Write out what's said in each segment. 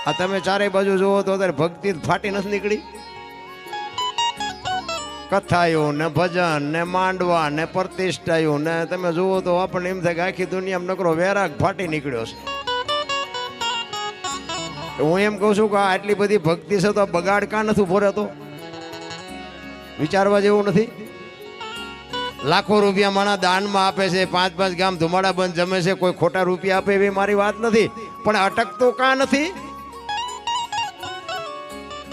આ તમે ચારે બાજુ જુઓ તો અત્યારે ભક્તિ ફાટી નથી નીકળી. કથાયો ને ભજન ને માંડવા ને પ્રતિષ્ઠાયો ને તમે જુઓ તો આપણને એમ થાય કે આખી દુનિયામાં નકરો વૈરાગ ફાટી નીકળ્યો છે. હું એમ કહું છું કે આટલી બધી ભક્તિ છે તો બગાડ કાં નથી ભોરેતો? વિચારવા જેવું નથી? લાખો રૂપિયા માણા દાનમાં આપે છે, 5-5 ગામ ધુમાડા બંધ જમે છે, કોઈ ખોટા રૂપિયા આપે એવી મારી વાત નથી, પણ અટકતો કાં નથી?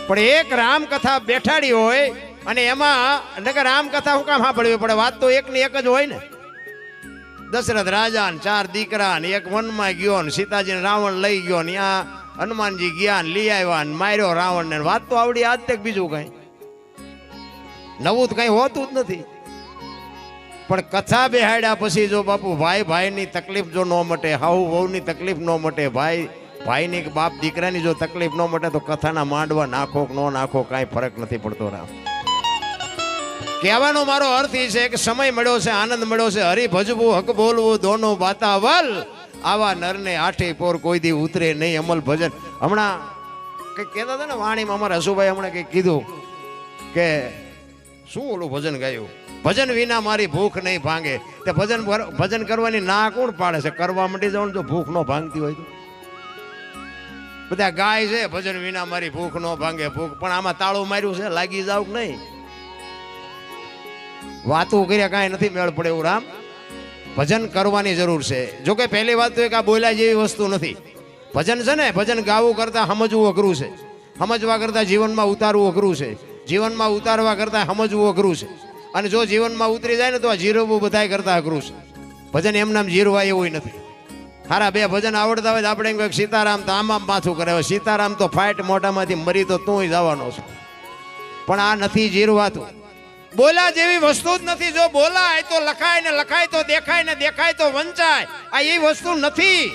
પણ એક રામકથા બેઠાડી હોય અને એમાં નકર રામકથા હું કામ સાંભળવી પડે? વાત તો એકની એક જ હોય ને. દશરથ રાજા ને 4 દીકરા ને એક વનમાં ગયો ને સીતાજીને રાવણ લઈ ગયો ને ત્યાં હનુમાનજી ગયા ને લઈ આવ્યા ને માર્યો રાવણ ને. વાત તો આવડી આજ તક, બીજું કઈ નવું તો કઈ હોતું જ નથી. પણ કથા બેહાડ્યા પછી જો બાપુ ભાઈ ભાઈની તકલીફ જો ન મટે, હાઉ વહુની તકલીફ ન મટે, ભાઈ ભાઈની બાપ દીકરાની જો તકલીફ ન મટે તો કથાના માંડવા નાખો કે ન નાખો કાંઈ ફરક નથી પડતો. રામ કહેવાનો મારો અર્થ એ છે કે સમય મળ્યો છે, આનંદ મળ્યો છે, હરી ભજવું હક બોલવું દોનો બાતાવલ, આવા નરને આઠે પોર કોઈ દી ઉતરે નહીં અમલ ભજન. હમણાં કંઈક કહેતા હતા ને વાણીમાં અમારા હસુભાઈ હમણાં કંઈક કીધું કે શું ઓલું ભજન ગાયું, ભજન વિના મારી ભૂખ નહીં ભાંગે. તે ભજન કરવાની ના કોણ પાડે છે? કરવા માંડી જાવ જો ભૂખ ન ભાંગતી હોય તો. બધા ગાય છે ભજન વિના મારી ભૂખ ન ભાંગે, ભૂખ, પણ આમાં તાળું માર્યું છે, લાગી જાવ કે નહીં? વાતું કર્યા કાંઈ નથી મેળ પડે એવું. રામ ભજન કરવાની જરૂર છે. જો કે પહેલી વાત તો એક આ બોલ્યા જેવી વસ્તુ નથી. ભજન છે ને, ભજન ગાવું કરતા સમજવું અઘરું છે, સમજવા કરતા જીવનમાં ઉતારવું અઘરું છે, જીવનમાં ઉતારવા કરતા સમજવું અઘરું છે, અને જો જીવનમાં ઉતરી જાય ને તો આ જીરવવું બધાય કરતા અઘરું છે. ભજન એમ નામ જીરવા એવું નથી. સારા 2 ભજન આવડતા હોય તો આપણે એમ કહે સીતારામ તો આમાં માથું કરે, સીતારામ તો ફાઇટ મોઢામાંથી મરી તો તું જવાનો છે. પણ આ નથી જીરવાતું. બોલા જેવી વસ્તુ જ નથી. જો બોલાય તો લખાય ને લખાય તો દેખાય ને દેખાય તો વંચાય. આ એ વસ્તુ નથી.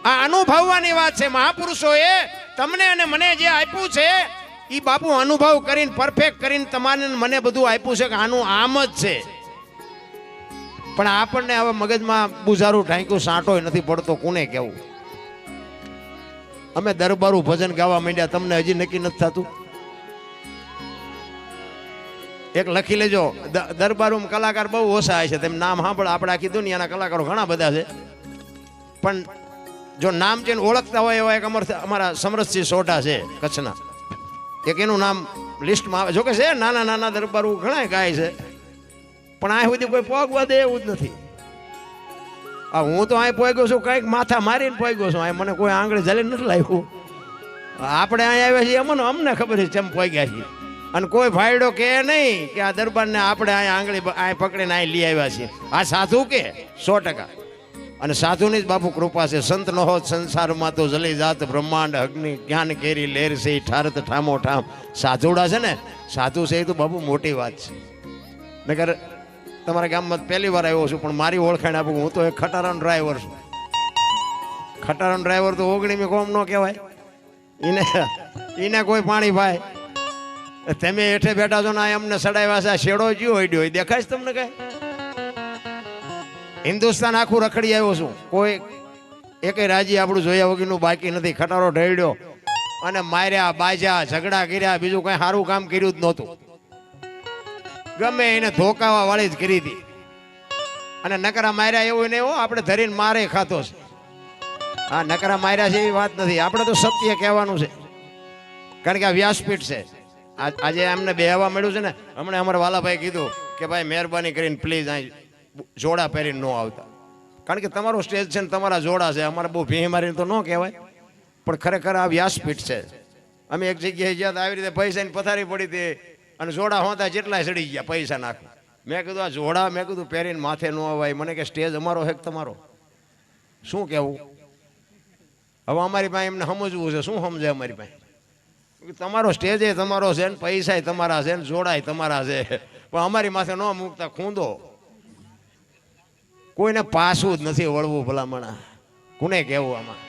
આ અનુભવવાની વાત છે. મહાપુરુષોએ તમને અને મને જે આપ્યું છે એ બાપુ અનુભવ કરીને પરફેક્ટ કરીને તમારે મને બધું આપ્યું છે કે આનું આમ જ છે. પણ આપણને હવે મગજમાં બુઝારું ઢાંક્યું, સાંટોય નથી પડતો, કોને કેવું? અમે દરબારું ભજન ગાવા માંડ્યા, તમને હજી નક્કી નથી થતું? એક લખી લેજો, દરબારમાં કલાકાર બહુ ઓછા છે, તેમ નામ સાંભળો. આપણે આખી દુનિયાના કલાકારો ઘણા બધા છે, પણ જો નામ છે ઓળખતા હોય એવા એક અમારા સમરસસિંહ સોઢા છે કચ્છના, એક એનું નામ લિસ્ટમાં આવે. જોકે છે નાના નાના દરબારો ઘણા ગાય છે, પણ આ સુધી કોઈ પોગવા દે એવું જ નથી. હું તો અહીં પોગ્યો છું, કંઈક માથા મારીને પોગ્યો છું. મને કોઈ આંગળી જલીને નથી લાવ્યું. આપણે અહીં આવ્યા છીએ, અમને ખબર છે ચમ પોગ્યા છીએ. અને કોઈ ફાયડો કે નહીં કે આ દરબારને આપણે અહીં આંગળી અહીં પકડીને અહીં લઈ આવ્યા છીએ. આ સાધુ કે 100%. અને સાધુની જ બાપુ કૃપા છે. સંત ન હોત સંસારમાં તો જલી જાત બ્રહ્માંડ અગ્નિ જ્ઞાન કેરી લેર છે ઠારત ઠામો ઠામ. સાધુડા છે ને, સાધુ છે એ તો બાપુ મોટી વાત છે. નકર તમારા ગામમાં પહેલી વાર આવ્યો છું, પણ મારી ઓળખાણ આપું, હું તો એક ખટારાનો ડ્રાઈવર છું. ખટારાનો ડ્રાઈવર તો 19મી કોમ ન કહેવાય. એને કોઈ પાણી ભાઈ. તમે હેઠે બેઠા છો ને અમને સડાવ્યા છે, શેડો જ્યો હોય દેખાય છે તમને? કઈ હિન્દુસ્તાન આખું રખડી આવ્યો છું, કોઈ એકે રાજી આપણું જોયા વગરનું બાકી નથી. ખટારો ઢળ્યો અને માર્યા બાજ્યા ઝઘડા કર્યા, બીજું કઈ સારું કામ કર્યું જ નહોતું. ગમે એને ધોકાવા વાળી જ કરી હતી. અને નકરા માર્યા એવું ને એવું આપણે ધરીને મારે ખાતો છે. હા, નકરા માર્યા છે એવી વાત નથી. આપણે તો સત્ય કહેવાનું છે, કારણ કે આ વ્યાસપીઠ છે. આજે એમને બેહવા મળ્યું છે ને. હમણાં અમારા વાલાભાઈ કીધું કે ભાઈ મહેરબાની કરીને પ્લીઝ અહીં જોડા પહેરીને ન આવતા, કારણ કે તમારો સ્ટેજ છે ને તમારા જોડા છે. અમારે બહુ ભીહ મારીને તો ન કહેવાય, પણ ખરેખર આ વ્યાસપીઠ છે. અમે એક જગ્યાએ ગયા આવી રીતે પૈસાની પથારી પડી હતી અને જોડા હોતા જેટલા સડી ગયા પૈસા નાખ. મેં કીધું આ જોડા મેં કીધું પહેરીને માથે ન અવાય. મને કે સ્ટેજ અમારો હે તમારો, શું કહેવું? હવે અમારી પાસે એમને સમજવું છે. શું સમજે અમારી પાસે? તમારો સ્ટેજ એ તમારો છે ને પૈસા તમારા છે ને જોડાય તમારા છે, પણ અમારી માથે ન મૂકતા ખૂંદો. કોઈને પાછું જ નથી વળવું ભલામણા, કોને કહેવું આમાં?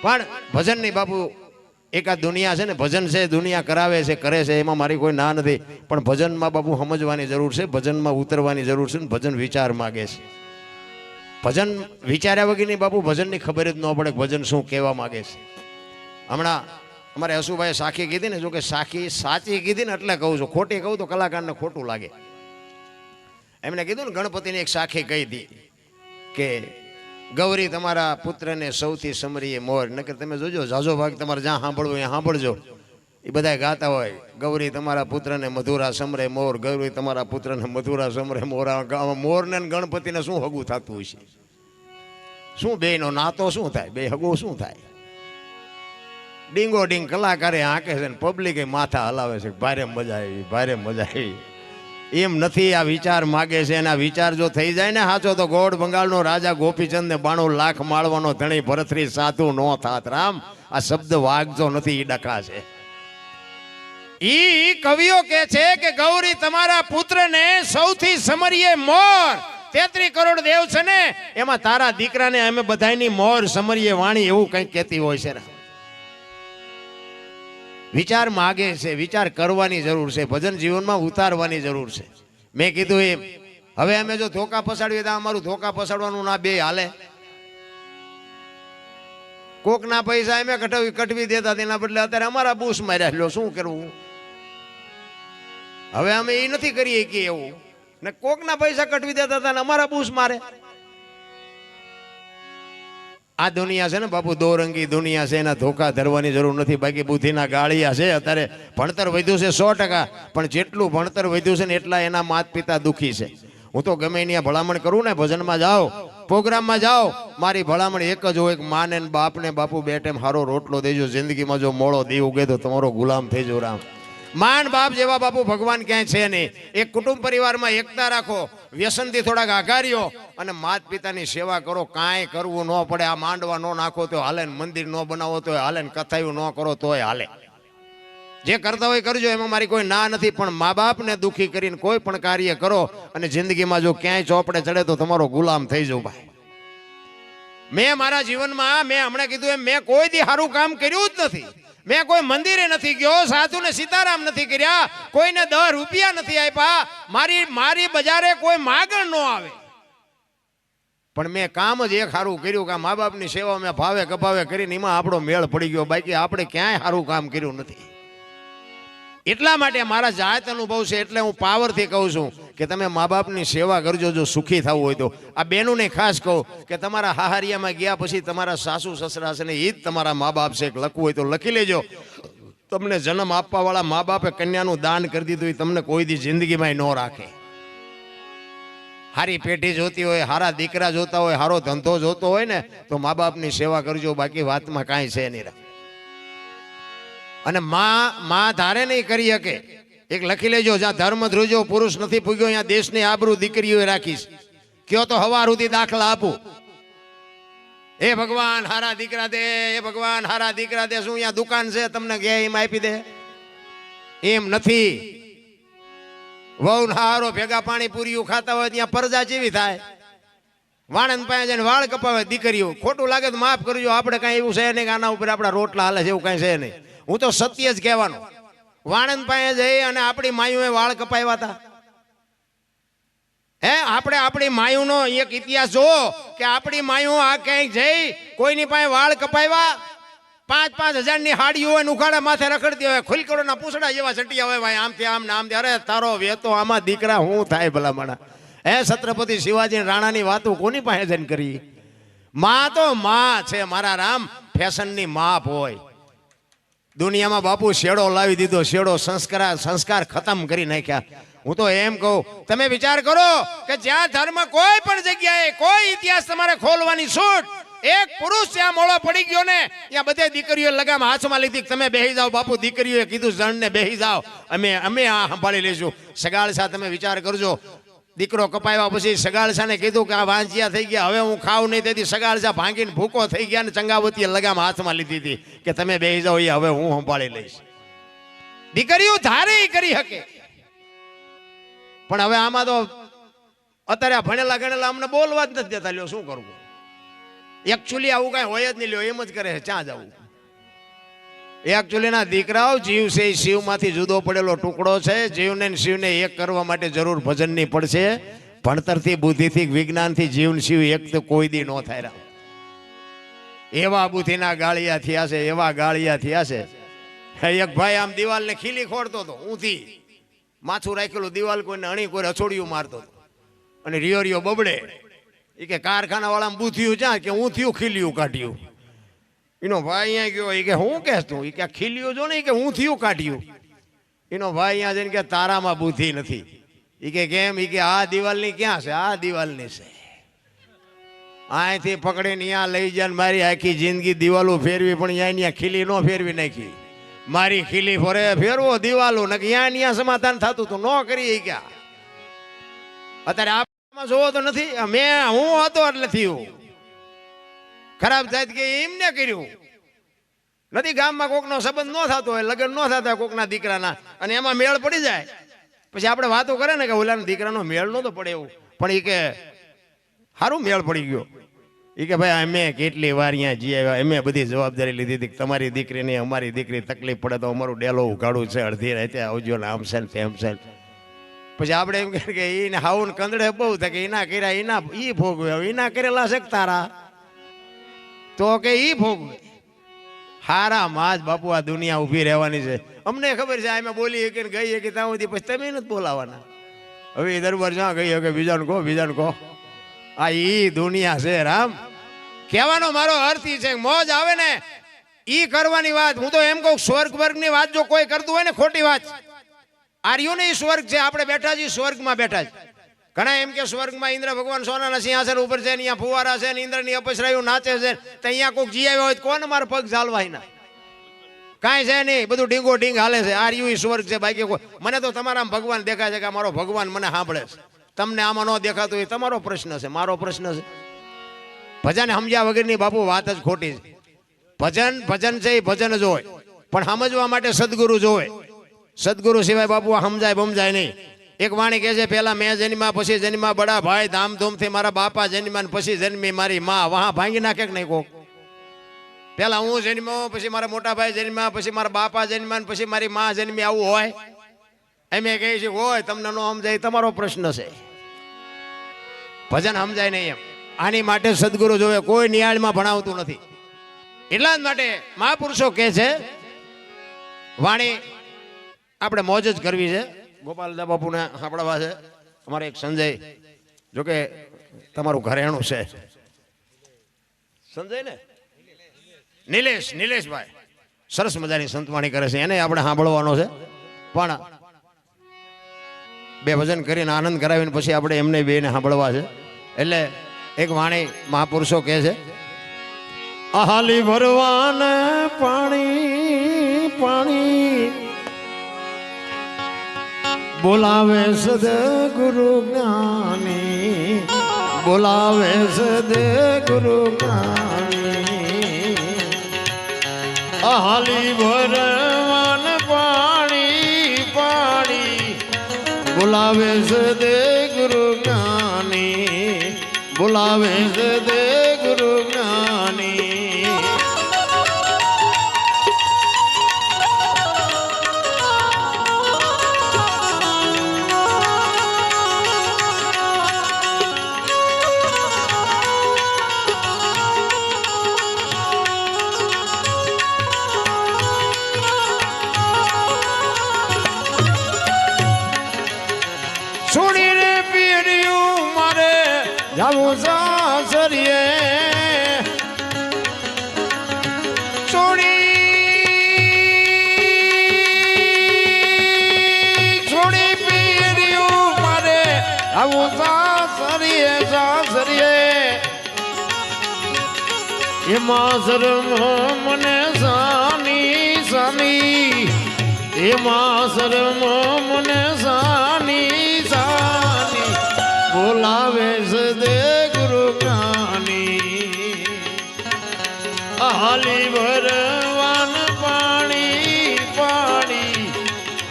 પણ ભજનની બાપુ એકાદ દુનિયા છે ને, ભજન છે દુનિયા કરાવે છે કરે છે, એમાં મારી કોઈ ના નથી. પણ ભજનમાં બાપુ સમજવાની જરૂર છે, ભજનમાં ઉતરવાની જરૂર છે. ભજન વિચાર માગે છે. ભજન વિચાર્યા વગરની બાપુ ભજનની ખબર જ ન પડે ભજન શું કહેવા માગે છે. હમણાં અમારે હસુભાઈ સાખી કીધી ને, જો કે સાખી સાચી કીધી ને એટલે કહું છું, ખોટી કહું તો કલાકારને ખોટું લાગે. એમને કીધું ને ગણપતિની એક સાખી કહી હતી કે ગૌરી તમારા પુત્રને સૌથી સમરીએ મોર. નકર તમે જોજો ઝાઝો ભાગ તમારે જ્યાં સાંભળવું ત્યાં સાંભળજો, એ બધા ગાતા હોય ગૌરી તમારા પુત્રને મધુરા સમરે મોર, ગૌરી તમારા પુત્રને મધુરા સમરે મોર. મોરને ગણપતિને શું હગું થતું હોય છે? શું બેનો નાતો શું થાય? બે હગું શું થાય? ડીંગો ડીંગ કલાકારે હાંકે છે ને પબ્લિકે માથા હલાવે છે, ભારે મજા આવી, ભારે મજા આવી. એમ નથી, આ વિચાર માગે છે, અને આ વિચાર જો થઈ જાય ને સાચો તો ગોળ બંગાળનો રાજા ગોપીચંદ ને 92 લાખ માળવાનો ધણી ભરતરી સાધુ નો થાત. રામ, આ શબ્દ વાગજો નથી, ઈ ડખા છે. ઈ કવિઓ કે છે કે ગૌરી તમારા પુત્રને સૌથી સમરીએ મોર. 33 કરોડ દેવ છે ને, એમાં તારા દીકરાને અમે બધાની મોર સમરીએ વાણી, એવું કંઈક કહેતી હોય છે. વિચાર માગે છે, વિચાર કરવાની જરૂર છે, ભજન જીવનમાં ઉતારવાની જરૂર છે. મેં કીધું એમ હવે અમે જો ધોકા પસાડીએ તો અમારું ધોકા પસાડવાનું ના બે હાલે. કોકના પૈસા અમે કટવી દેતા, તેના બદલે અત્યારે અમારા બૂસ માર્યા લો, શું કરવું? હવે અમે એ નથી કરીએ કે એવું ને, કોકના પૈસા કટવી દેતા હતા ને અમારા બૂસ મારે. આ દુનિયા છે ને બાપુ, દોરંગી દુનિયા છે, એના ધોકા ધરવાની જરૂર નથી. બાકી બુદ્ધિના ગાળિયા છે. અત્યારે ભણતર વધ્યું છે 100%, પણ જેટલું ભણતર વધ્યું છે ને એટલા એના માત પિતા દુઃખી છે. હું તો ગમે ત્યાં ભલામણ કરું ને, ભજનમાં જાઓ, પ્રોગ્રામમાં જાઓ, મારી ભલામણ એક જ હોય, માને બાપને બાપુ બે ટાઈમ હારો રોટલો દેજો. જિંદગીમાં જો મોળો દી ઉગે તો તમારો ગુલામ થઈ જો. રામ, માન બાપ જેવા બાપુ ભગવાન ક્યાંય છે નહીં. એક કુટુંબ પરિવારમાં એકતા રાખો, વ્યસનથી થોડાક આઘાર્યો અને માત પિતાની સેવા કરો. કાંઈ કરવું ન પડે. આ માંડવા ન નાખો તો હાલે, મંદિર ન બનાવો તો હાલે, કથાયું ન કરો તોય હાલે. જે કરતા હોય કરજો, એમાં મારી કોઈ ના નથી. પણ મા બાપને દુઃખી કરીને કોઈ પણ કાર્ય કરો અને જિંદગીમાં જો ક્યાંય ચોપડે ચડે તો તમારો ગુલામ થઈ જાવ. ભાઈ, મેં મારા જીવનમાં, મેં હમણાં કીધું એમ, મેં કોઈ દી સારું કામ કર્યું જ નથી. મેં કોઈ મંદિરે નથી ગયો, સાધુને સીતારામ નથી કર્યા, કોઈને 10 રૂપિયા નથી આપ્યા, મારી બજારે કોઈ માગણ ન આવે. પણ મેં કામ જ એક સારું કર્યું કે મા બાપની સેવા મેં ભાવે કપાવે કરીને એમાં આપણો મેળ પડી ગયો. બાકી આપણે ક્યાંય સારું કામ કર્યું નથી. એટલા માટે મારા જાત અનુભવ છે, એટલે હું પાવરથી કહું છું કે તમે મા બાપની સેવા કરજો જો સુખી થવું હોય તો. આ બેનુને ખાસ કહું કે તમારા હાહરિયામાં ગયા પછી તમારા સાસુ સસરા છે ને એ જ તમારા મા બાપ છે. લખવું હોય તો લખી લેજો. તમને જન્મ આપવા વાળા મા બાપે કન્યાનું દાન કરી દીધું, એ તમને કોઈ દી જિંદગીમાં ન રાખે. હારી પેઢી જોતી હોય, હારા દીકરા જોતા હોય, હારો ધંધો જોતો હોય ને તો મા બાપની સેવા કરજો. બાકી વાતમાં કાંઈ છે નહીં. અને માં ધારે નહીં કરી શકે. એક લખી લેજો, જ્યાં ધર્મ ધ્રુજો પુરુષ નથી પૂગ્યો, ત્યાં દેશની આબરૂ દીકરીઓ રાખીશ. કયો તો હવાર સુધી દાખલા આપું. એ ભગવાન હારા દીકરા દે, એ ભગવાન હારા દીકરા દે. શું અહીંયા દુકાન છે તમને કે એમ આપી દે? એમ નથી. વહુ હારો ભેગા પાણી પૂરીઓ ખાતા હોય ત્યાં પરજા જેવી થાય. વાણંદ પાસે જઈને વાળ કપાવે દીકરીઓ. ખોટું લાગે તો માફ કરજો. આપણે કાંઈ એવું છે નહીં, આના ઉપર આપણા રોટલા હાલે છે એવું કાંઈ છે નહીં. હું તો સત્ય જ કહેવાનું. વાણંદ પાસે જઈ અને આપણી માયુએ વાળ કપાવ્યા હતા. આપણે આપણી માયુનો એક ઇતિહાસ જોવો કે આપણી માયુ આ ક્યાંક જઈ કોઈની પાસે વાળ કપાવ્યા. 5-5 હજારની હાડીઓ હોય, ઉખાડા માથે રખડતી હોય, ખુલકરોના પૂછડા જેવા ચટિયા હોય. ભાઈ આમથી આમ ને આમથી. અરે તારો વેતો આમાં દીકરા હું થાય ભલામણા. છત્રપતિ શિવાજી રાણાની વાતો કોની પાસે જઈને કરી? માં તો માં છે મારા રામ. ફેશનની માપ હોય. દુનિયામાં બાપુ શેડો લાવી દીધો, શેડો સંસ્કાર ખતમ કરી નાખ્યા. હું તો એમ કહું, તમે વિચાર કરો કે જ્યાં ધર્મ કોઈ પણ જગ્યાએ કોઈ ઇતિહાસ તમારે ખોલવાની છૂટ. એક પુરુષ ત્યાં મોળો પડી ગયો ને ત્યાં બધે દીકરીઓ લગામ હાથમાં લીધી. તમે બેહી જાઓ બાપુ. દીકરીઓએ કીધું જણને બેહી જાઓ, અમે આ સંભાળી લઈશું. સગાળસા તમે વિચાર કરજો. દીકરો કપાવ્યા પછી સગાળસાને કીધું કે આ વાંચિયા થઈ ગયા, હવે હું ખાવું નહીં. તેથી સગાળસા ભાંગીને ભૂકો થઈ ગયા ને ચંગાવતીએ લગામ હાથમાં લીધી હતી કે તમે બેહી જાઓ, એ હવે હું સંભાળી લઈશ. દીકરીઓ ધારે કરી શકે. પણ હવે આમાં તો અત્યારે ભણેલા ગણેલા અમને બોલવા જ નથી દેતા. લ્યો શું કરવું? એકચ્યુઅલી આવું કઈ હોય જ નહીં. લ્યો એમ જ કરે છે, ક્યાં જવું? એકચ્યુઅલી ના દીકરાઓ જીવ છે એ શિવમાંથી જુદો પડેલો ટુકડો છે. જીવને શિવને એક કરવા માટે જરૂર ભજનની પડશે. ભણતરથી, બુદ્ધિથી, વિજ્ઞાનથી જીવન શિવ એક તો કોઈ દી ન થાય. એવા બુદ્ધિના ગાળિયા થયા છે, એવા ગાળિયા થયા છે. એક ભાઈ આમ દિવાલને ખીલી ખોડતો હતો, ઊંધી માથું રાખેલું દિવાલ, કોઈને અણી કોઈ રછોડિયું મારતો હતો અને રિયો રિયો બબડે. એ કે કારખાના વાળા બુથિયું જ્યાં કે ઊંધિયું ખીલિયું કાઢ્યું. એનો ભાઈ અહીંયા ગયો, એ કે હું કહેશ તું? એ કે ખીલિયું જો ને, કે ઊંધિયું કાઢ્યું. એનો ભાઈ અહીંયા જઈને કે તારામાં બુદ્ધિ નથી. એ કે કેમ? એ કે આ દિવાલની ક્યાં છે? આ દિવાલની છે. અહીંથી પકડીને અહીંયા લઈ જાય, મારી આખી જિંદગી દિવાલો ફેરવી, પણ અહીંયા ખીલી ન ફેરવી નાખી. મારી ખીલી ફરે ફેરવો દિવાલો ને અહીંયા સમાધાન થતું તો ન કરી. ક્યાં અત્યારે આમાં જોવો તો નથી, હું હતો એટલે થયું. ખરાબ જાત કે એમને કર્યું નથી. ગામમાં કોકનો સંબંધ ન થતો હોય, લગ્ન ન થતા કોકના દીકરાના, અને એમાં મેળ પડી જાય, પછી આપણે વાતો કરે ને કે ઓલાના દીકરાનો મેળ નતો પડે એવું. પણ એ કે સારું મેળ પડી ગયો. એ કે ભાઈ અમે કેટલી વાર અહીંયા જઈ આવ્યા, અમે બધી જવાબદારી લીધી હતી, તમારી દીકરીને અમારી દીકરી તકલીફ પડે તો અમારું ડેલો ઉઘાડું છે, અડધી રાતે આવજો ને આમ છે ને તેમ છે. પછી આપણે એમ કે એને હાઉન કંદડે બહુ થાય કે એના કર્યા એના ઈ ભોગવે, એના કરેલા છે તારા તો કે ઈ ભોગવે. હારા માજ બાપુ આ દુનિયા ઊભી રહેવાની છે. અમને ખબર છે અમે બોલી કે ગઈ કે ત્યાં સુધી, પછી તમે નથી બોલાવાના. હવે એ દરબાર જ્યાં ગઈ કે બીજાને કહો, બીજાને કહો. આ ઈ દુનિયા છે રામ. કહેવાનો મારો અર્થ ઈ છે, મોજ આવે ને ઈ કરવાની વાત. હું તો એમ કહું, સ્વર્ગ વર્ગની વાત જો કોઈ કરતું હોય ને ખોટી વાત. આર્યું ને ઈ સ્વર્ગ છે, આપણે બેઠા છીએ સ્વર્ગમાં બેઠા છે. ઘણા એમ કે સ્વર્ગમાં ઇન્દ્ર ભગવાન સોનાના સિંહાસન ઉપર છે, અહીંયા ફુવારા છે, ઇન્દ્રની અપસરાયું નાચે છે, તો અહીંયા કોઈક જી આવ્યો હોય કોને મારા પગ ઝાલવાય ના? કાંઈ છે નહીં, બધું ડીંગો ડીંગ હાલે છે. આર્યું ઈ સ્વર્ગ છે. બાકી મને તો તમારા ભગવાન દેખાય છે કે મારો ભગવાન મને સાંભળે છે. તમને આમાં ન દેખાતો એ તમારો પ્રશ્ન છે, મારો પ્રશ્ન છે. ભજન સમજ્યા વગરની બાપુ વાત જ ખોટી છે. ભજન છે એ ભજન જ હોય, પણ સમજવા માટે સદગુરુ જોવે. સદગુરુ સિવાય બાપુ આ સમજાય બમજાય નહીં. એક વાણી કહે છે, પેલા મેં જન્મ્યા પછી જન્મ્યા બડા ભાઈ, ધામધૂમથી મારા બાપા જન્મ્યા પછી જન્મી મારી માં. વહાં ભાંગી નાખે કે નહીં કોક? પેલા હું જન્મ્યો, પછી મારા મોટા ભાઈ જન્મ્યા, પછી મારા બાપા જન્મ્યા, પછી મારી માં જન્મી, આવું હોય? એમ કહે છે હોય, તમને ન સમજાય તમારો પ્રશ્ન છે. ભજન સમજાય નહીં એમ. આની માટે સદગુરુ જોવે, કોઈ નિયાળમાં ભણાવતું નથી. એટલા જ માટે મહાપુરુષો કહે છે, વાણી આપણે મોજ જ કરવી છે. ગોપાલદા બાપુને સાંભળવા છે. અમારે એક સંજય, જોકે તમારું ઘરેણું છે સંજય ને, નિલેશભાઈ સરસ મજાની સંતવાણી કરે છે, એને આપણે સાંભળવાનો છે. પણ બે ભજન કરીને આનંદ કરાવીને પછી આપણે એમને બેને સાંભળવા છે. એટલે એક વાણી મહાપુરુષો કહે છે, આહાલી ભરવાને પાણી પાણી બોલાવે સદગુરુ જ્ઞાની, બોલાવે સદગુરુ જ્ઞાની. આહાલી ભરવાન પાણી પાણી બોલાવે સદગુરુ જ્ઞાની, બોલાવે સદગુરુ જ્ઞાની. જાવું સાસરીએ છોડી પીર્યું મારે, જાવું સાસરીએ સાસરીએ. એમાં શરમ મને સાની સાની, એમાં શરમ મને સાની સાની. બોલાવે સદગુરુ જ્ઞાની, આહાલી ભરવાન પાણી પાણી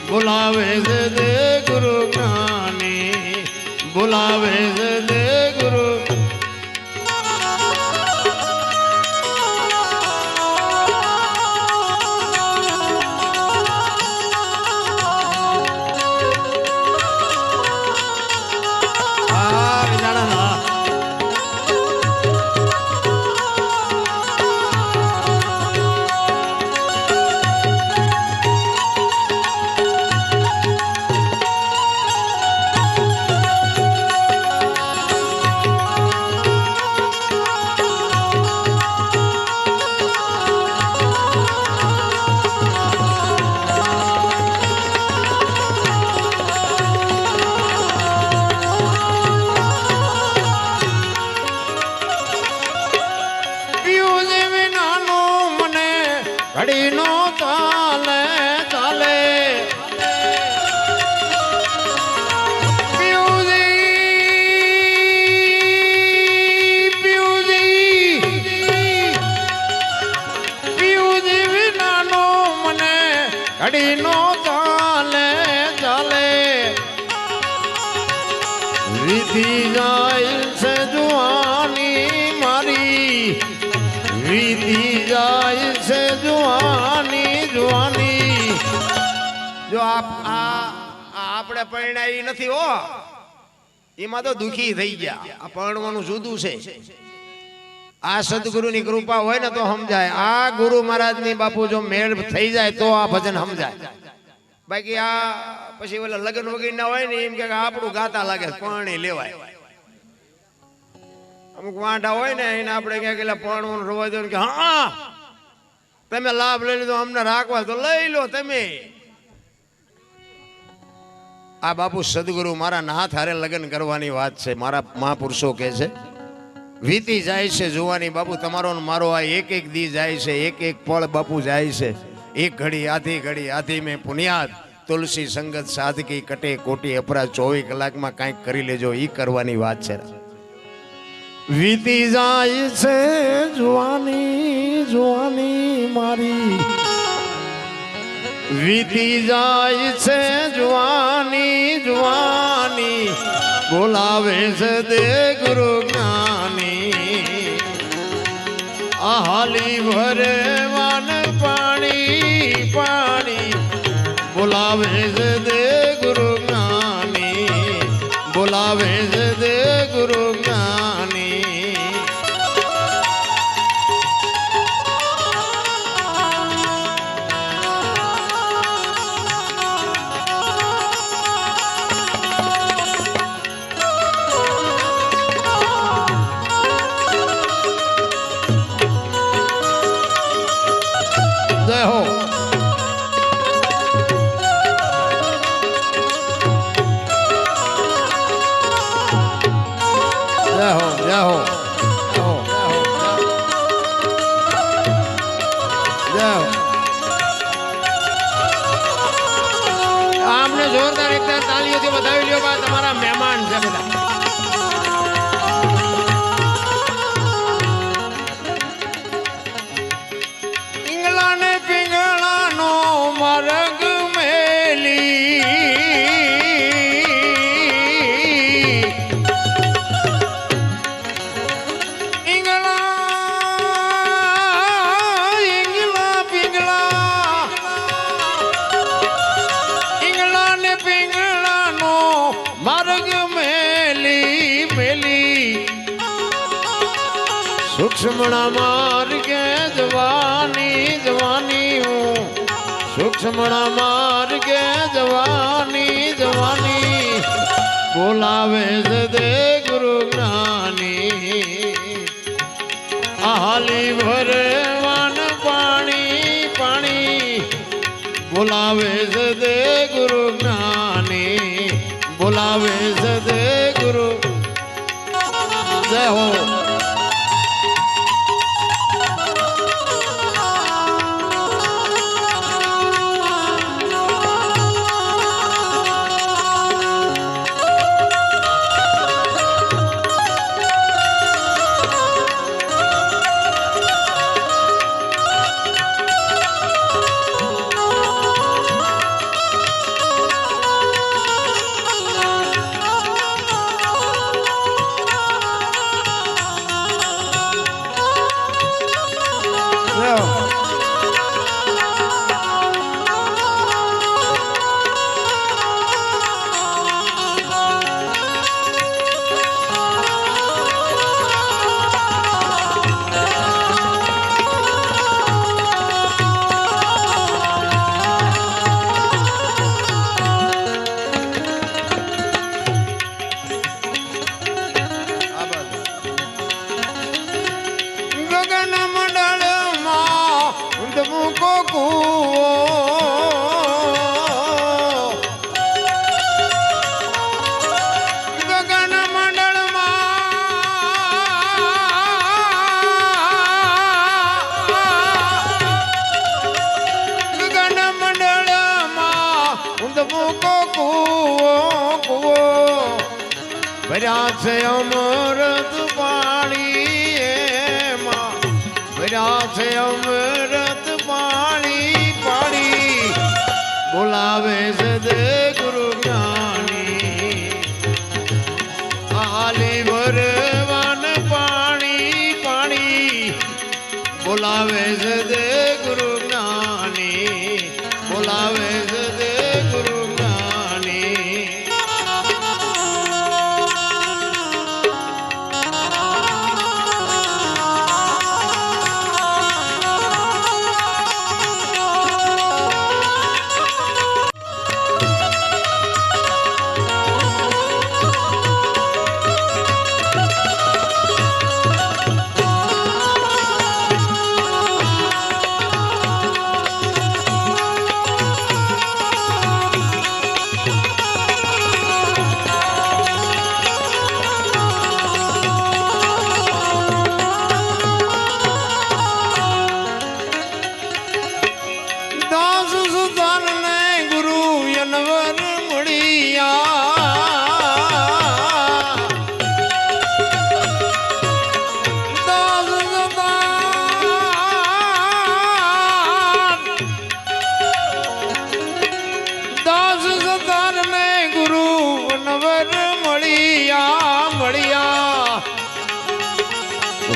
બોલાવે સદગુરુ જ્ઞાની, બોલાવે સદગુરુ. ઘડી નો ચાલે ચાલે ઘડી નો ચાલે ચાલે વીતી જાય છે જુવાની મારી વીતી જાય છે જુવાની જુવાની જો આપણે પરણાઈ નથી હો એમાં તો દુખી થઈ ગયા આ પરણવાનું જુદું છે આ સદગુરુની કૃપા હોય ને તો સમજાય આ ગુરુ મહારાજની બાપુ જો મેળ થઈ જાય તો આ ભજન સમજાય બાકી આ પછી ઓલા લગ્ન વગર ના હોય ને એમ કે આપણું ગાતા લાગે પરણી લેવાય અમુક વાંઢા હોય ને એને આપણે ક્યાંક એટલે પરણવાનું રોવા દો કે હા તમે લાભ લઈ લીધો અમને રાખવા તો લઈ લો તમે આ બાપુ સદગુરુ મારા નાથ હારે લગ્ન કરવાની વાત છે મારા મહાપુરુષો કહે છે વીતી જાય છે જોવાની બાપુ તમારો મારો આ એક એક દી જાય છે એક એક પળ બાપુ જાય છે એક ઘડી આધી મેં પુનિયાદ તુલસી સંગત સાધકી કટે કોટી અપરાધ 24 કલાકમાં કાંઈક કરી લેજો ઈ કરવાની વાત છે વીતી જાય છે જોવાની જોવાની મારી વીતી જાય છે જોવાની જોવાની બોલાવે છે દે ગુરુ જ્ઞાની આહાલી ભરે વાન પાણી પાણી બોલાવે છે દે ગુરુ જ્ઞાની બોલાવે છે દે ગુરુ જ્ઞાની જય હો જય હો જય હો જય હો આમને જોરદાર એકદમ તાલીઓથી વધાવી લ્યો બા તમારા મહેમાન છે બધા सूक्ष्मणा मार्गे जवानी जवानी हूँ सूक्ष्मणा मार्गे जवानी जवानी बोलावे दे गुरु ज्ञानी आहाली भरे वन पानी पानी बोलावे दे गुरु ज्ञानी बोलावे दे गुरु जय हो ભર્યા છે અમૃત પાણી એમાં ભર્યા છે અમૃત પાણી પાણી બોલાવે છે દે ગુરુ જ્ઞાની આલી ભરવાન પાણી પાણી બોલાવે છે દે ગુરુ જ્ઞાની બોલાવે છે દે ગુરુ જ્ઞાની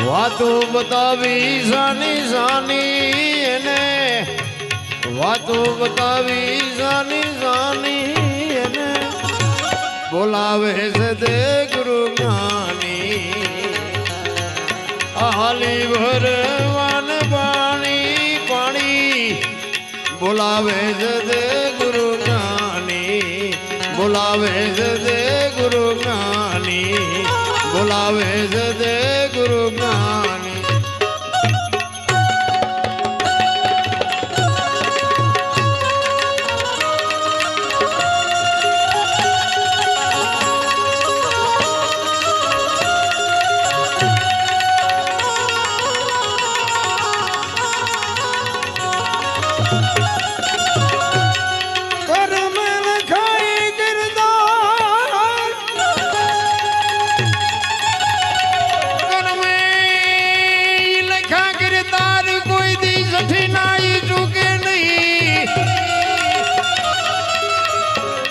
વાતો બતાવી સાની સાની એને વાતો બતાવી સાની સાની એને બોલાવે છે દે ગુરુ જ્ઞાની આલી ભરવાન પાણી પાણી બોલાવે છે દે ગુરુ જ્ઞાની બોલાવે છે દે ગુરુ જ્ઞાની બોલાવે છે દે ગુરુ જ્ઞાની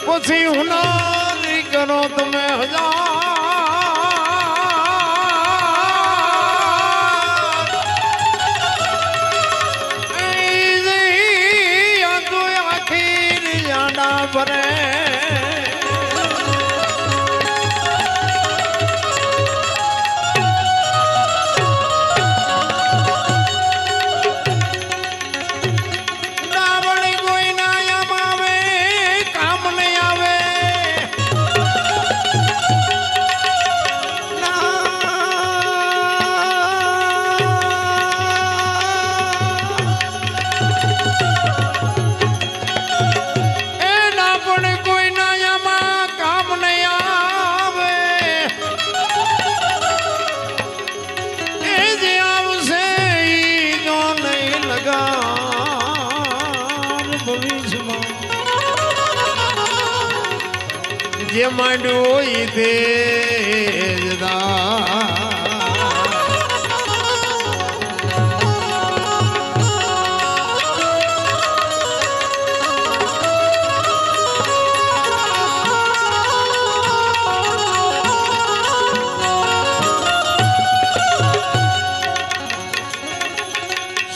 પછી હુનારી કરો તમે આખીર જાડા ભરે જે માંડ્યો ઈ તેજદા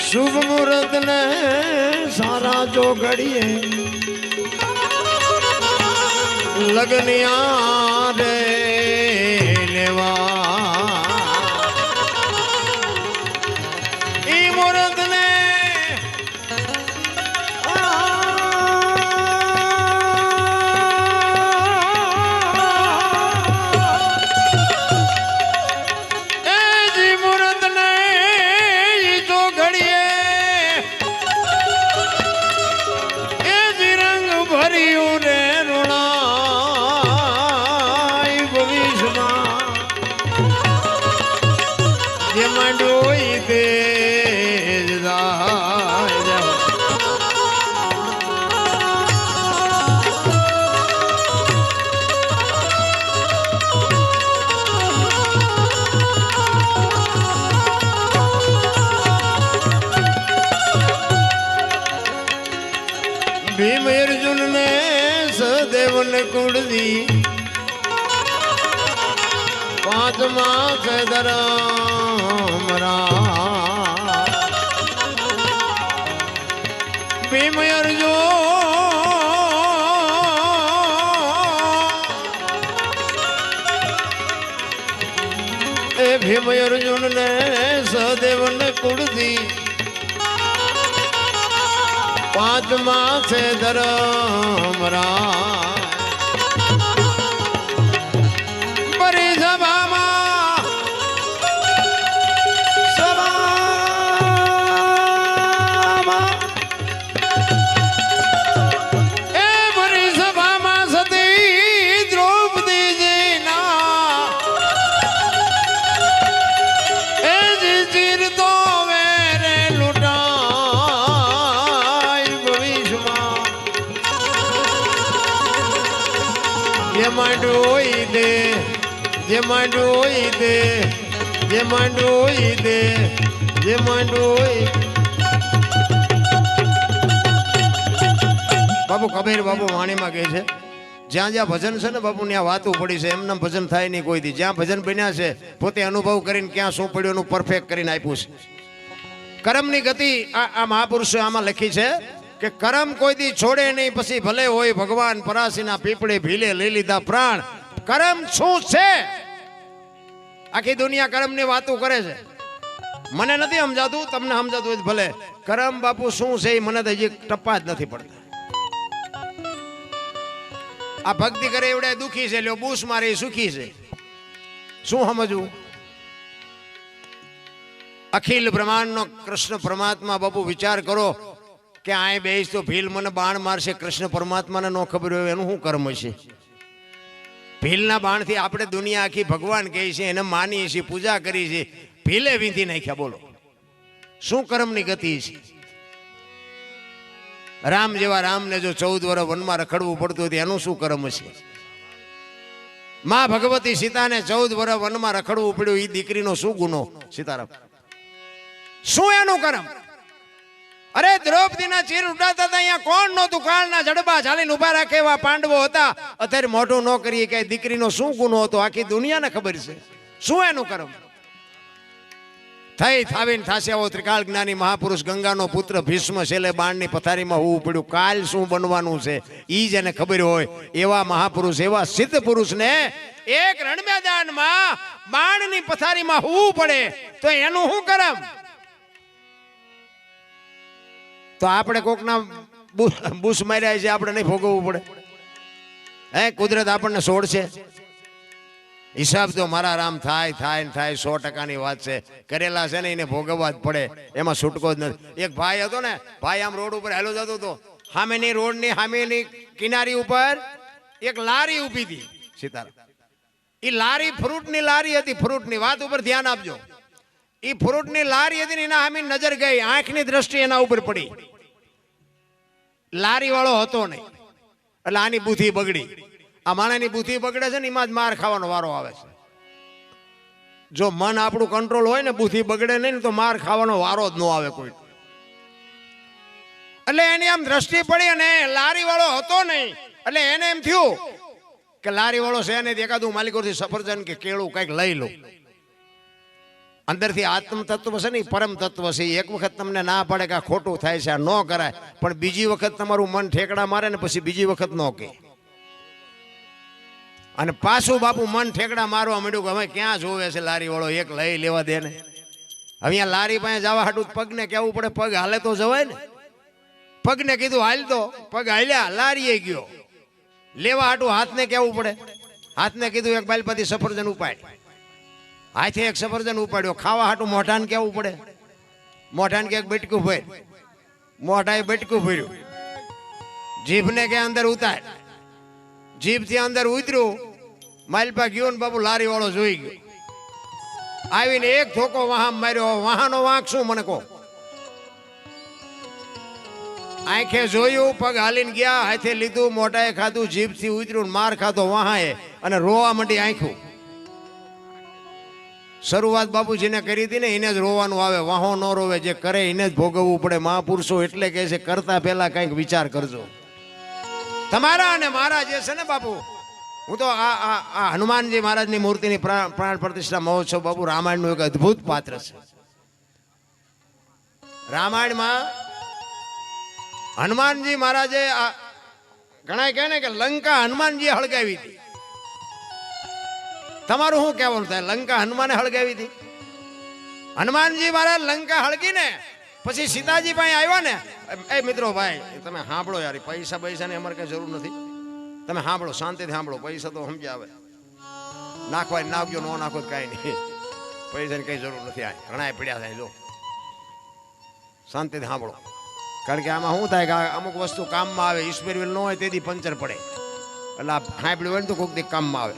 શુભ મુહૂર્ત ને સારા જો ઘડીએ લગનિયા રે લેવા ઈ મુહૂર્ત ને એ જી મુહૂર્ત ને ઈ જો ઘડીએ એ જી રંગ ભર્યું રે ભીમ અર્જુન ને સદેવ ને કુળદી પાંચમા છે ધરમ ભીમ અર્જુન એ ભીમ અર્જુન ને સદેવ ને કુળદી પાંચમા છે ધરમ પરી સભામાં એ પરી સભામાં સતી દ્રૌપદીજી ના એ ચીર તો વેરે લૂટા જે માંડવું હોય દે જે માંડવું હોય દે જે માંડવું હોય દે જે માંડવું હોય બાપુ કબીર બાપુ વાણીમાં કહે છે જ્યાં જ્યાં ભજન છે ને બાપુ ત્યાં વાતું પડી છે એમના ભજન થાય નહીં કોઈ દી જ્યાં ભજન બન્યા છે પોતે અનુભવ કરીને ક્યાં શું પડ્યું એનું પરફેક્ટ કરીને આપ્યું છે કર્મની ગતિ આ મહાપુરુષો આમાં લખી છે કે કર્મ કોઈ દી છોડે નહીં પછી ભલે હોય ભગવાન પરાશીના પીપળે ભીલે લઈ લીધા પ્રાણ કર્મ શું છે આખી દુનિયા કર્મની વાતો કરે છે મને નથી સમજાતું તમને સમજાતું હોય ભલે કર્મ બાપુ શું છે એ મને તો હજી ટપ્પા જ નથી પડતા આ ભક્તિ કરે એવડે દુખી છે લ્યો બૂસ મારે સુખી છે શું સમજવું અખિલ બ્રહ્માંડનો કૃષ્ણ પરમાત્મા બાપુ વિચાર કરો કે આ બેસ તો ભીલ મને બાણ મારશે કૃષ્ણ પરમાત્માને ન ખબર હોય એનું શું કર્મ છે ભીલના બાણથી આપણે દુનિયા આખી ભગવાન કહે છે એને માનીએ છીએ પૂજા કરી છે ભીલે વીંધી નાખ્યા બોલો શું કર્મની ગતિ છે રામ જેવા રામને જો 14 વર્ષ વનમાં રખડવું પડતું હતું એનું શું કર્મ છે માં ભગવતી સીતાને 14 વર્ષ વનમાં રખડવું પડ્યું એ દીકરીનો શું ગુનો સીતારામ શું એનું કર્મ અરે દ્રૌપદીના ચીર ઉડાતા હતા અહીંયા કોણ નહોતું કાળના જડબા ચાલીને ઉભા રાખે એવા પાંડવો હતા અત્યારે મોઢું ન કરીએ કે દીકરીનો શું ગુનો હતો આખી દુનિયાને ખબર છે શું એનું કર્મ થઈ થાવીને થાશે આવો ત્રિકાળ જ્ઞાની મહાપુરુષ ગંગાનો પુત્ર ભીષ્મ છેલ્લે બાણની પથારીમાં હોવું પડ્યું કાલ શું બનવાનું છે ઈ જેને ખબર હોય એવા મહાપુરુષ એવા સિદ્ધ પુરુષને એક રણ મેદાનમાં બાણની પથારીમાં હોવું પડે તો એનું શું કર્મ તો આપણે કોકના બુશ માર્યા છે આપણે નહીં ભોગવવું પડે હે કુદરત આપણને છોડશે હિસાબ તો મારા રામ થાય થાય થાય 100%ની વાત છે કરેલા છે ને એને ભોગવવા જ પડે એમાં છૂટકો જ નથી એક ભાઈ હતો ને ભાઈ આમ રોડ ઉપર હાલો જતો હતો સામેની રોડની સામેની કિનારી ઉપર એક લારી ઊભી હતી સીતારામ એ લારી ફ્રૂટની લારી હતી ફ્રૂટની વાત ઉપર ધ્યાન આપજો એ ફ્રૂટની લારી હતી ને એના સામે નજર ગઈ આંખની દ્રષ્ટિ એના ઉપર પડી લારી વાળો હતો નહીં એટલે આની બુદ્ધિ બગડી આ માણસની બુદ્ધિ બગડે છે ને એમાં જ માર ખાવાનો વારો આવે છે જો મન આપણું કંટ્રોલ હોય ને બુદ્ધિ બગડે નહીં તો માર ખાવાનો વારો જ ન આવે કોઈ એટલે એની આમ દ્રષ્ટિ પડી અને લારી વાળો હતો નહીં એટલે એને એમ થયું કે લારી વાળો છે ને એકાદું માલિકોથી સફરજન કે કેળું કંઈક લઈ લો અંદરથી આત્મ તત્વ છે ને પરમ તત્વ છે એક વખત તમને ના પડે કે આ ખોટું થાય છે આ ન કરાય પણ બીજી વખત તમારું મન ઠેકડા મારે ને પછી બીજી વખત ન કે અને પાછું બાપુ મન ઠેકડા મારવા માંડ્યું કે હવે ક્યાં જોવે છે લારી વાળો એક લઈ લેવા દે ને અહીંયા લારી પાસે જવા હાટું પગને કહેવું પડે પગ હાલે તો જવાય ને પગને કીધું હાલ તો પગ હાલ્યા લારીએ ગયો લેવા હાટું હાથને કહેવું પડે હાથને કીધું એક બાલપતિ સફરજન ઉપાડ હાથે એક સફરજન ઉપાડ્યો ખાવા હાટું મોઢાને કહેવું પડે મોઢાને કે એક બટકું ભર મોઢાએ બટકું ભર્યું જીભને કે અંદર ઉતાર જીભથી અંદર ઉતર્યું માલપા ગયો ને બાપુ લારી વાળો જોઈ ગયો આવીને એક ધોકો વાહન માર્યો વાહનો વાંક શું મને કહો આંખે જોયું પગ હાલીને ગયા હાથે લીધું મોઢાએ ખાધું જીભથી ઉતર્યું માર ખાધો વાહાએ અને રોવા માંડી આંખું શરૂઆત બાપુજીને કરી હતી ને એને જ રોવાનું આવે વાહો ન રોવે જે કરે એને જ ભોગવવું પડે મહાપુરુષો એટલે કહે છે કરતા પહેલા કંઈક વિચાર કરજો તમારા અને મારા જે છે ને બાપુ, હું તો આ હનુમાનજી મહારાજની મૂર્તિની પ્રાણ પ્રતિષ્ઠા મહોત્સવ બાપુ રામાયણનું એક અદ્ભુત પાત્ર છે. રામાયણમાં હનુમાનજી મહારાજે ઘણા કહે ને કે લંકા હનુમાનજીએ હળગાવી હતી. તમારું શું કહેવાનું થાય? લંકા હનુમાને હળગાવી હતી. હનુમાનજી મહારાજ લંકા હળગીને પછી સીતાજી પાસે આવ્યા ને. એ મિત્રો ભાઈ તમે સાંભળો યાર, પૈસા પૈસાની અમારે કઈ જરૂર નથી. તમે સાંભળો, શાંતિથી સાંભળો. પૈસા તો સમજી આવે, નાખવા નાખજો, ન નાખો કાંઈ નહીં. પૈસાની કઈ જરૂર નથી. આ ઘણા પડ્યા થાય. જો શાંતિથી સાંભળો, કારણ કે આમાં શું થાય કે અમુક વસ્તુ કામમાં આવે. ઈશ્વર વેલ ન હોય તેથી પંચર પડે, એટલે આ સાંભળ્યું હોય ને તો કોઈક દી કામમાં આવે.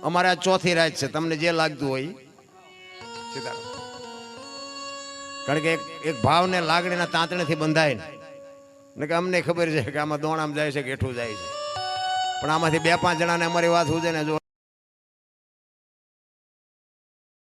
અમારે આ ચોથી રાત છે, તમને જે લાગતું હોય સીતારામ. કારણ કે એક ભાવને લાગણીના તાંતણેથી બંધાય ને કે અમને ખબર છે કે આમાં દોણામ જાય છે કે હેઠું જાય છે, પણ આમાંથી 2-5 જણાને અમારી વાત સુજે ને જો